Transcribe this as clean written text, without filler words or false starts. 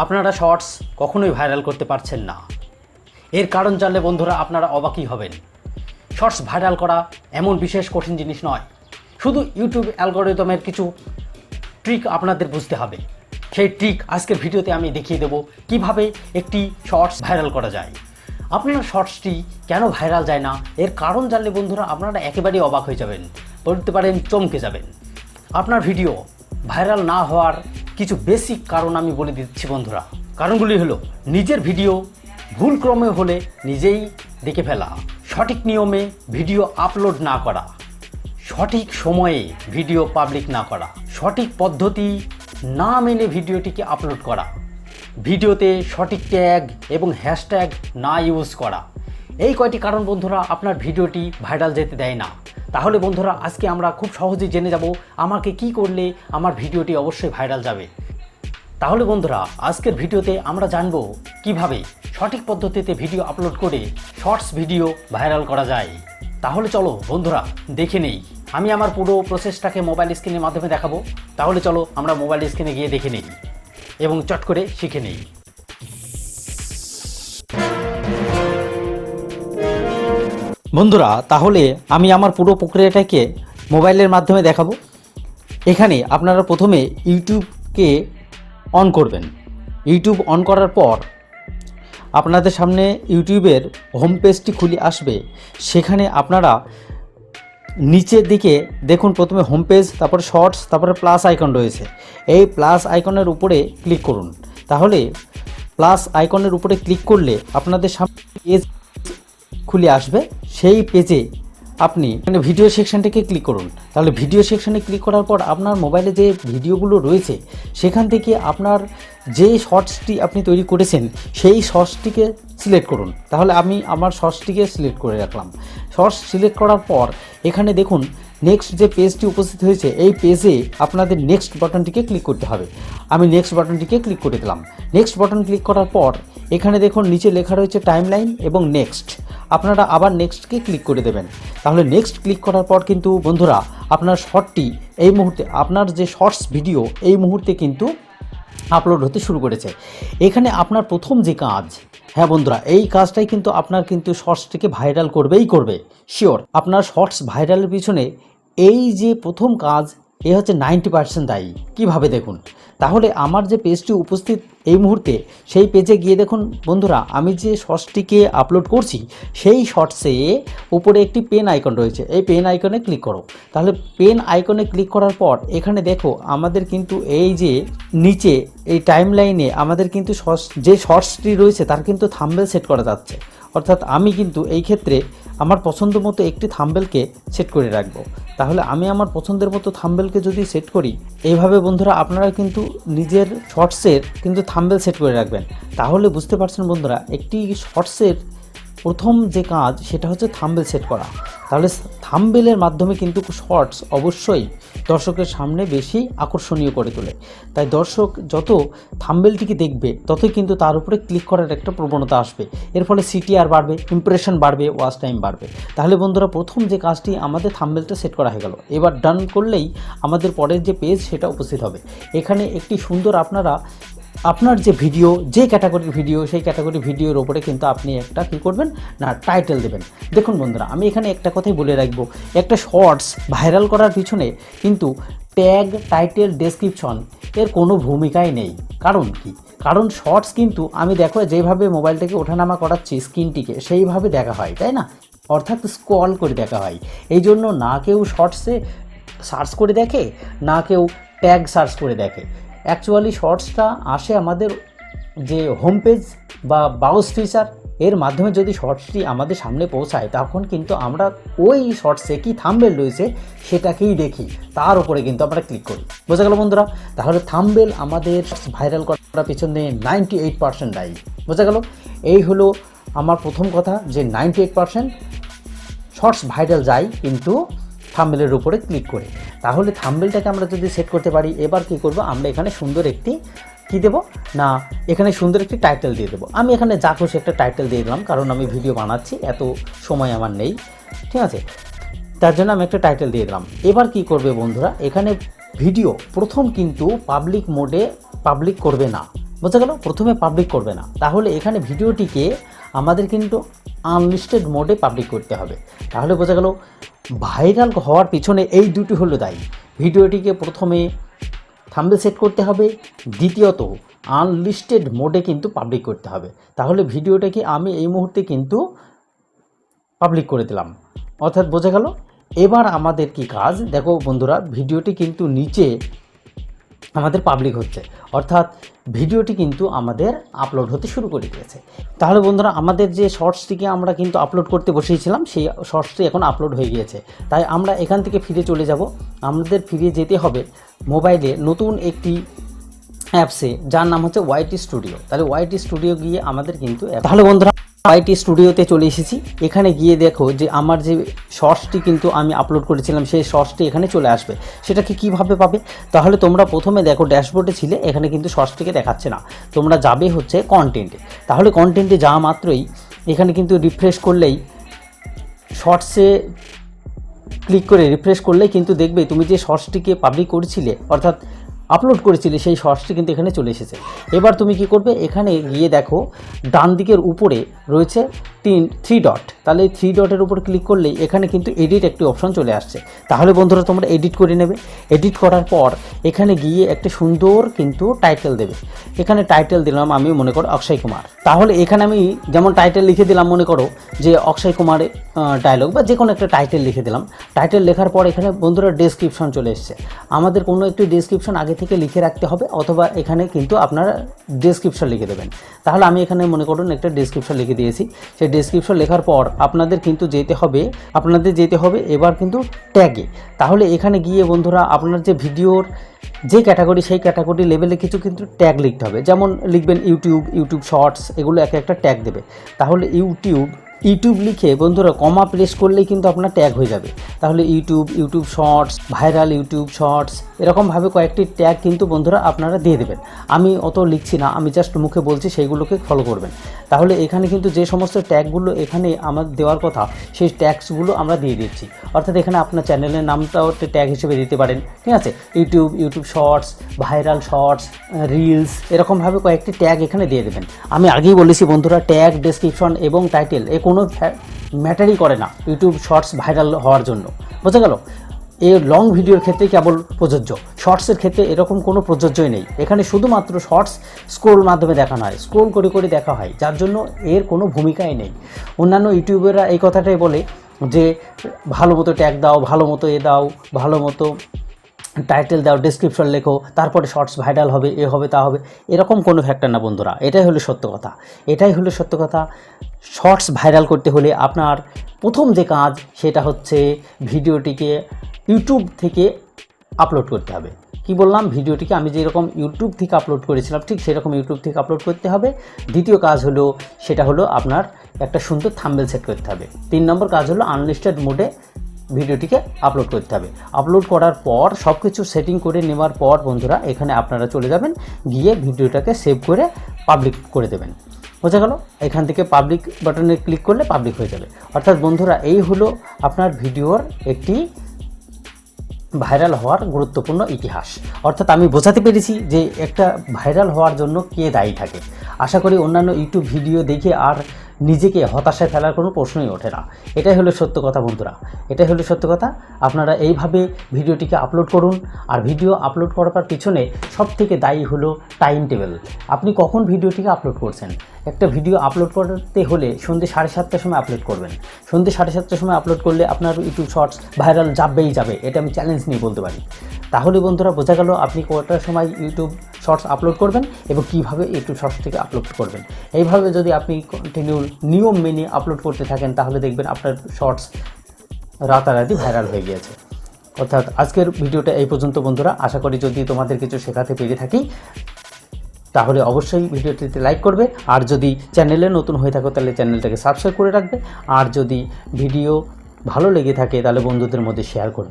আপনারা শর্টস কখনোই ভাইরাল করতে পারছেন না। এর কারণ জানলে বন্ধুরা আপনারা অবাকই হবেন। শর্টস ভাইরাল করা এমন বিশেষ কঠিন জিনিস নয়, শুধু ইউটিউব অ্যালগরিদমের কিছু ট্রিক আপনাদের বুঝতে হবে। সেই ট্রিক আজকের ভিডিওতে আমি দেখিয়ে দেব কিভাবে একটি শর্টস ভাইরাল করা যায়। আপনার শর্টসটি কেন ভাইরাল যায় না এর কারণ জানলে বন্ধুরা আপনারা একেবারেই অবাক হয়ে যাবেন, বলতে পারেন চমকে যাবেন। আপনার ভিডিও ভাইরাল না হওয়ার কিছু বেসিক কারণ আমি বলে দিচ্ছি বন্ধুরা। কারণগুলি হলো নিজের ভিডিও ভুলক্রমে হলে নিজেই দেখে ফেলা, সঠিক নিয়মে ভিডিও আপলোড না করা, সঠিক সময়ে ভিডিও পাবলিক না করা, সঠিক পদ্ধতি না মেনে ভিডিওটিকে আপলোড করা, ভিডিওতে সঠিক ট্যাগ এবং হ্যাশট্যাগ না ইউজ করা। এই কয়টি কারণ বন্ধুরা আপনার ভিডিওটি ভাইরাল যেতে দেয় না। তাহলে বন্ধুরা আজকে আমরা খুব সহজেই জেনে যাব আমাকে কি করলে আমার ভিডিওটি অবশ্যই ভাইরাল যাবে। তাহলে বন্ধুরা আজকের ভিডিওতে আমরা জানব কিভাবে সঠিক পদ্ধতিতে ভিডিও আপলোড করে শর্টস ভিডিও ভাইরাল করা যায়। তাহলে চলো বন্ধুরা দেখে নেই। আমি আমার পুরো প্রসেসটাকে মোবাইল স্ক্রিনের মাধ্যমে দেখাবো। তাহলে চলো আমরা মোবাইল স্ক্রিনে গিয়ে দেখে নেই এবং চট করে শিখে নেই। বন্ধুরা তাহলে আমি আমার পুরো প্রক্রিয়াটাকে মোবাইলের মাধ্যমে দেখাবো। এখানে আপনারা প্রথমে ইউটিউবকে অন করবেন। ইউটিউব অন করার পর আপনাদের সামনে ইউটিউবের হোম পেজটি খুলে আসবে। সেখানে আপনারা নিচের দিকে দেখুন, প্রথমে হোম পেজ, তারপরে শর্টস, তারপরে প্লাস আইকন রয়েছে। এই প্লাস আইকনের উপরে ক্লিক করুন। তাহলে প্লাস আইকনের উপরে ক্লিক করলে আপনাদের সামনে পেজ খুলে আসবে। সেই পেজে আপনি ভিডিও সেকশনটাকে ক্লিক করুন। তাহলে ভিডিও সেকশনে ক্লিক করার পর আপনার মোবাইলে যে ভিডিওগুলো রয়েছে সেখান থেকে আপনার যে শর্টসটি আপনি তৈরি করেছেন সেই শর্টসটিকে সিলেক্ট করুন। তাহলে আমি আমার শর্টসটিকে সিলেক্ট করে রাখলাম। শর্টস সিলেক্ট করার পর এখানে দেখুন নেক্সট যে পেজটি উপস্থিত হয়েছে, এই পেজে আপনাদের নেক্সট বাটনটিকে ক্লিক করতে হবে। আমি নেক্সট বাটনটিকে ক্লিক করে দিলাম। নেক্সট বাটন ক্লিক করার পর এখানে দেখুন নিচে লেখা রয়েছে টাইমলাইন এবং নেক্সট। আপনারা আবার নেক্সটকে ক্লিক করে দেবেন। তাহলে নেক্সট ক্লিক করার পর কিন্তু বন্ধুরা আপনার শর্টটি এই মুহূর্তে, আপনার যে শর্টস ভিডিও এই মুহূর্তে কিন্তু আপলোড হতে শুরু করেছে। এখানে আপনার প্রথম যে কাজ, হ্যাঁ বন্ধুরা, এই কাজটাই কিন্তু আপনার কিন্তু শর্টসটিকে ভাইরাল করবেই করবে, শিওর। আপনার শর্টস ভাইরালের পিছনে এই যে প্রথম কাজ, এ হচ্ছে 90% দায়ী। কীভাবে দেখুন। তাহলে আমার যে পেজটি উপস্থিত এই মুহূর্তে, সেই পেজে গিয়ে দেখুন বন্ধুরা, আমি যে শর্টসটিকে আপলোড করছি সেই শর্টসে উপরে একটি পেন আইকন রয়েছে। এই পেন আইকনে ক্লিক করো। তাহলে পেন আইকনে ক্লিক করার পর এখানে দেখো আমাদের কিন্তু এই যে নিচে এই টাইমলাইনে আমাদের কিন্তু যে শর্টসটি রয়েছে তার কিন্তু থাম্বনেল সেট করা যাচ্ছে। অর্থাৎ আমি কিন্তু এই ক্ষেত্রে আমার পছন্দ মতো একটি থাম্বনেলকে সেট করে রাখবো। তাহলে আমি আমার পছন্দের মতো থাম্বনেলকে যদি সেট করি, এইভাবে বন্ধুরা আপনারা কিন্তু নিজের শর্টসের কিন্তু থাম্বনেল সেট করে রাখবেন। তাহলে বুঝতে পারছেন বন্ধুরা, একটি শর্টসের প্রথম যে কাজ সেটা হচ্ছে থাম্বনেল সেট করা। তাহলে থাম্বনেলের মাধ্যমে কিন্তু শর্টস অবশ্যই দর্শকের সামনে বেশি আকর্ষণীয় করে তোলে। তাই দর্শক যত থাম্বনেলটিকে দেখবে ততই কিন্তু তার উপরে ক্লিক করার একটা প্রবণতা আসবে। এর ফলে সিটিআর বাড়বে, ইমপ্রেশন বাড়বে, ওয়াচ টাইম বাড়বে। তাহলে বন্ধুরা প্রথম যে কাজটি আমাদের থাম্বনেলটা সেট করা হয়ে গেল। এবার ডান করলেই আমাদের পরের যে পেজ সেটা উপস্থিত হবে। এখানে একটি সুন্দর আপনার যে ভিডিও, যে ক্যাটাগরির ভিডিও, সেই ক্যাটাগরির ভিডিওর ওপরে কিন্তু আপনি একটা কী করবেন না, টাইটেল দেবেন। দেখুন বন্ধুরা, আমি এখানে একটা কথাই বলে রাখবো, একটা শর্টস ভাইরাল করার পিছনে কিন্তু ট্যাগ, টাইটেল, ডেসক্রিপশন এর কোনো ভূমিকাই নেই। কারণ কি? কারণ শর্টস কিন্তু আমি দেখো যেভাবে মোবাইলটাকে ওঠানামা করাচ্ছি স্ক্রিনটিকে, সেইভাবে দেখা হয়, তাই না? অর্থাৎ স্ক্রল করে দেখা হয়। এই জন্য না কেউ শর্টসে সার্চ করে দেখে, না কেউ ট্যাগ সার্চ করে দেখে। অ্যাকচুয়ালি শর্টসটা আসে আমাদের যে হোম পেজ বা ব্রাউজ ফিচার, এর মাধ্যমে যদি শর্টসটি আমাদের সামনে পৌঁছায় তখন কিন্তু আমরা ওই শর্টসে কি থাম্বনেল রয়েছে সেটাকেই দেখি, তার উপরে কিন্তু আমরা ক্লিক করি। বোঝা গেল বন্ধুরা? তাহলে থাম্বনেল আমাদের ভাইরাল করার পিছনে 98% দায়ী। বোঝা গেল? এই হলো আমার প্রথম কথা, যে 98% শর্টস ভাইরাল যায় কিন্তু থাম্বনেলের উপরে ক্লিক করে। তাহলে থাম্বনেলটাকে আমরা যদি সেট করতে পারি, এবার কি করব, আমরা এখানে সুন্দর একটি কি দেব না, এখানে সুন্দর একটি টাইটেল দিয়ে দেবো। আমি এখানে যা খুশি একটা টাইটেল দিয়ে দিলাম, কারণ আমি ভিডিও বানাচ্ছি, এত সময় আমার নেই, ঠিক আছে? তার জন্য আমি একটা টাইটেল দিয়ে দিলাম। এবার কি করবে বন্ধুরা, এখানে ভিডিও প্রথম কিন্তু পাবলিক মোডে পাবলিক করবে না। বোঝা গেল? প্রথমে পাবলিক করবে না, তাহলে এখানে ভিডিওটিকে আমাদের কিন্তু আনলিস্টেড মোডে পাবলিক করতে হবে। তাহলে বোঝা গেল ভাইরাল হওয়ার পিছনে এই দুটি হলো দায়ী। ভিডিওটিকে প্রথমে থাম্বনেল সেট করতে হবে, দ্বিতীয়ত আনলিস্টেড মোডে কিন্তু পাবলিক করতে হবে। তাহলে ভিডিওটাকে আমি এই মুহূর্তে কিন্তু পাবলিক করে দিলাম, অর্থাৎ বোঝা গেল। এবার আমাদের কি কাজ দেখো বন্ধুরা, ভিডিওটি কিন্তু নিচে আমাদের পাবলিক হচ্ছে, অর্থাৎ ভিডিওটি কিন্তু আমাদের আপলোড হতে শুরু করে দিয়েছে। তাহলে বন্ধুরা আমাদের যে শর্টসটিকে আমরা কিন্তু আপলোড করতে বসিয়েছিলাম, সেই শর্টসটি এখন আপলোড হয়ে গিয়েছে। তাই আমরা এখান থেকে ফিরে চলে যাব। আমাদের ফিরে যেতে হবে মোবাইলে নতুন একটি অ্যাপসে, যার নাম হচ্ছে ওয়াইটি স্টুডিও। তাহলে ওয়াইটি স্টুডিও গিয়ে আমাদের কিন্তু তাহলে বন্ধুরা ওয়াইটি স্টুডিওতে চলে এসেছি। এখানে গিয়ে দেখো যে আমার যে শর্টসটি কিন্তু আমি আপলোড করেছিলাম, সেই শর্টসটি এখানে চলে আসবে। সেটাকে কিভাবে পাবে? তাহলে তোমরা প্রথমে দেখো ড্যাশবোর্ডে ছিলে, এখানে কিন্তু শর্টসটিকে দেখাচ্ছে না, তোমরা যাবে হচ্ছে কন্টেন্টে। তাহলে কন্টেন্টে যাওয়া মাত্রই এখানে কিন্তু রিফ্রেশ করলেই, শর্টসে ক্লিক করে রিফ্রেশ করলেই কিন্তু দেখবে তুমি যে শর্টসটিকে পাবলিক করেছিলে, অর্থাৎ আপলোড করেছিলে, সেই শর্টসটি কিন্তু এখানে চলে এসেছে। এবার তুমি কি করবে? এখানে গিয়ে দেখো ডান দিকের উপরে রয়েছে থ্রি ডট। তাহলে এই থ্রি ডটের উপর ক্লিক করলেই এখানে কিন্তু এডিট একটি অপশন চলে আসছে। তাহলে বন্ধুরা তোমরা এডিট করে নেবে। এডিট করার পর এখানে গিয়ে একটা সুন্দর কিন্তু টাইটেল দেবে। এখানে টাইটেল দিলাম আমি মনে করো অক্ষয় কুমার। তাহলে এখানে আমি যেমন টাইটেল লিখে দিলাম, মনে করো যে অক্ষয় কুমারের ডায়লগ বা যে কোনো একটা টাইটেল লিখে দিলাম। টাইটেল লেখার পর এখানে বন্ধুরা ডেসক্রিপশন চলে এসছে। আমাদের কোনো একটি ডেসক্রিপশন আগে থেকে লিখে রাখতে হবে, অথবা এখানে কিন্তু আপনারা ডেসক্রিপশন লিখে দেবেন। তাহলে আমি এখানে মনে করুন একটা ডেসক্রিপশন লিখে দিয়েছি। সেই ডেসক্রিপশন লেখার পর আপনাদের যেতে হবে এবার কিন্তু ট্যাগে। তাহলে এখানে গিয়ে বন্ধুরা আপনার যে ভিডিওর যে ক্যাটাগরি, সেই ক্যাটাগরি লেভেলে কিছু কিন্তু ট্যাগ লিখতে হবে। যেমন লিখবেন ইউটিউব শর্টস, এগুলো একটা ট্যাগ দেবে। তাহলে ইউটিউব লিখে বন্ধুরা কমা প্রেস করলেই কিন্তু আপনার ট্যাগ হয়ে যাবে। তাহলে YouTube shorts, viral YouTube shorts, এরকমভাবে কয়েকটি ট্যাগ কিন্তু বন্ধুরা আপনারা দিয়ে দেবেন। আমি অত লিখছি না, আমি জাস্ট মুখে বলছি, সেইগুলোকে ফলো করবেন। তাহলে এখানে কিন্তু যে সমস্ত ট্যাগগুলো এখানে আমার দেওয়ার কথা, সেই ট্যাগসগুলো আমরা দিয়ে দিচ্ছি। অর্থাৎ এখানে আপনার চ্যানেলের নামটাও ট্যাগ হিসেবে দিতে পারেন, ঠিক আছে? YouTube shorts, viral shorts, reels, এরকমভাবে কয়েকটি ট্যাগ এখানে দিয়ে দেবেন। আমি আগেই বলেছি বন্ধুরা, ট্যাগ, ডেসক্রিপশন এবং টাইটেল কোনো ম্যাটারই করে না ইউটিউব শর্টস ভাইরাল হওয়ার জন্য। বোঝা গেল? এই লং ভিডিওর ক্ষেত্রে কেবল প্রযোজ্য, শর্টসের ক্ষেত্রে এরকম কোনো প্রযোজ্যই নেই। এখানে শুধুমাত্র শর্টস স্ক্রোল মাধ্যমে দেখানো হয়, স্ক্রোল করে করে দেখা হয়, যার জন্য এর কোনো ভূমিকাই নেই। অন্যান্য ইউটিউবাররা এই কথাটাই বলে যে ভালো মতো ট্যাগ দাও, ভালো মতো দাও, ভালো মতো টাইটেল দাও, ডেসক্রিপশন লেখো, তারপরে শর্টস ভাইরাল হবে, এ হবে তা হবে। এরকম কোনো ফ্যাক্টর না বন্ধুরা, এটাই হলো সত্য কথা। শর্টস ভাইরাল করতে হলে আপনার প্রথম যে কাজ, সেটা হচ্ছে ভিডিওটিকে ইউটিউব থেকে আপলোড করতে হবে। কি বললাম? ভিডিওটিকে আমি যেরকম ইউটিউব থেকে আপলোড করেছিলাম, ঠিক সেরকম ইউটিউব থেকে আপলোড করতে হবে। দ্বিতীয় কাজ হলো, সেটা হলো আপনার একটা সুন্দর থাম্বনেল সেট করতে হবে। 3 নম্বর কাজ হলো আনলিস্টেড মোডে ভিডিওটিকে আপলোড করতে হবে। আপলোড করার পর সব কিছু সেটিং করে নেওয়ার পর বন্ধুরা এখানে আপনারা চলে যাবেন, গিয়ে ভিডিওটাকে সেভ করে পাবলিক করে দেবেন। বোঝা গেল? এখান থেকে পাবলিক বাটনে ক্লিক করলে পাবলিক হয়ে যাবে। অর্থাৎ বন্ধুরা এই হলো আপনার ভিডিওর একটি ভাইরাল হওয়ার গুরুত্বপূর্ণ ইতিহাস। অর্থাৎ আমি বোঝাতে পেরেছি যে একটা ভাইরাল হওয়ার জন্য কে দায়ী থাকে। আশা করি অন্যান্য ইউটিউব ভিডিও দেখে আর নিজেকে হতাশায় ফেলার কোনো প্রশ্নই ওঠে না। এটাই হলো সত্য কথা বন্ধুরা, এটাই হলো সত্য কথা। আপনারা এইভাবে ভিডিওটিকে আপলোড করুন। আর ভিডিও আপলোড করার পিছনে সবথেকে দায়ী হলো টাইম টেবিল। আপনি কখন ভিডিওটিকে আপলোড করছেন। একটা ভিডিও আপলোড করতে হলে সন্ধ্যে 7:30টার সময় আপলোড করবেন। সন্ধ্যে 7:30টার সময় আপলোড করলে আপনার ইউটিউব শর্টস ভাইরাল যাবে, এটা আমি চ্যালেঞ্জ নিয়ে বলতে পারি। তাহলে বন্ধুরা বোঝা গেল আপনি কটার সময় ইউটিউব শর্টস আপলোড করবেন এবং কীভাবে ইউটিউব শর্টস থেকে আপলোড করবেন। এইভাবে যদি আপনি কন্টিনিউ নিয়ম মেনে আপলোড করতে থাকেন, তাহলে দেখবেন আপনার শর্টস রাতারাতি ভাইরাল হয়ে গিয়েছে। অর্থাৎ আজকের ভিডিওটা এই পর্যন্ত বন্ধুরা। আশা করি যদি তোমাদের কিছু শেখাতে পেরে থাকি, তাহলে অবশ্যই ভিডিওটিতে লাইক করবে। আর যদি চ্যানেলে নতুন হয়ে থাকো, তাহলে চ্যানেলটাকে সাবস্ক্রাইব করে রাখবে। আর যদি ভিডিও ভালো লেগে থাকে, তাহলে বন্ধুদের মধ্যে শেয়ার করবে।